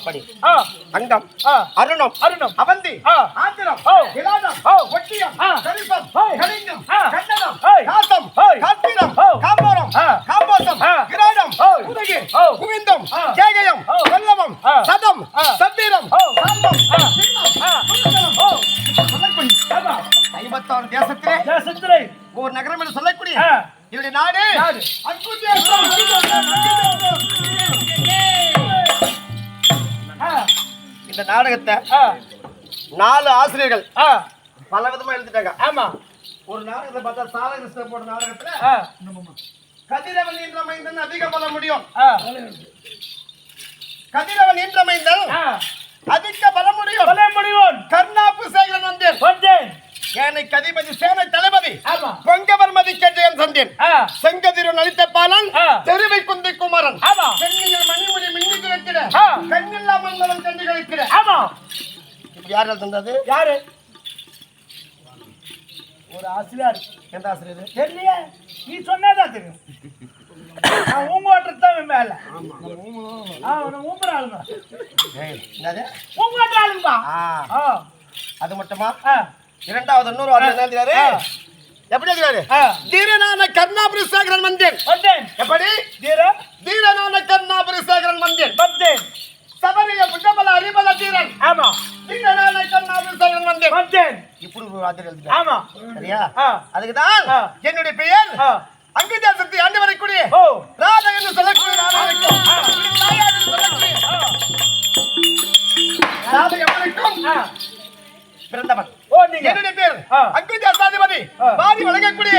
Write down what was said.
இப்படி அங்கம் அருணம் அவந்தி ஆந்திரம் விலாதம் ஒட்டியம் கரிசம் கலிங்கம் கண்டனம் காசம் காத்திரம் காம்போரம் காம்போசம் கிராடம் உதகி குவிந்தம் கேகயம் வல்லவம் சதம் சத்திரம் காம்பம் ஐம்பத்தாறு தேசத்திலே ஒரு நகரம் என்று சொல்லக்கூடிய இவருடைய நாடு இந்த நாடகத்தை 4 ஆசிரியர்கள் பல விதமா எழுதிட்டாங்க. ஆமா, ஒரு நாடகத்தை பார்த்தா சாலகிருஷ்ண போட்ட நாடகத்துல கதிரவன் என்ற மைந்தன் அதிக பல முடியும். கதிரவன் என்ற மைந்தன் அதிக பல முடியும். கர்ணாப்பு சேகரன் வந்தேன் ஏனை கதிபதி சேனை தளபதி பொங்கவர் மதிக்கேன் சந்தேன் செங்கதிரு நலித்த பாலன் தெருவை குந்தை குமரன் சென்னையில் மணிமுடி மின்னி கிடக்கிற கண்ணில்லா மன்னவன் கண்டு கிடக்கிற. யார் தந்தது? யாரு? ஒரு ஆசிரியர். எந்த ஆசிரியர் தெரியலையே, நீ சொன்னதான் தெரியும். ஊங்கோட்டத்தான் மேல ஊம்புறாளுங்க. அது மட்டுமா? இரண்டாவது இன்னொரு எழுதினாரு. எப்படி எழுதினாரு? தீரனான கர்ணாபுரி சேகரன் வந்தேன். எப்படி? தீரனான கர்ணாபுரி சேகரன் வந்தேன். சபரிய புஜபல அரிபல தீரன். ஆமா, தீரனான கர்ணாபுரி சேகரன் வந்தேன். இப்படி ஒரு வார்த்தை எழுதினாரு. ஆமா, சரியா? அதுக்குதான் என்னுடைய பெயர் அங்குதேசத்தை ஆண்டு வரக்கூடிய ராதா என்று சொல்லக்கூடிய ராதா எவனுக்கும் பிறந்தவன். என்னுடைய பேர் அங்குதேசாதிபதி பாதி வழங்கக்கூடிய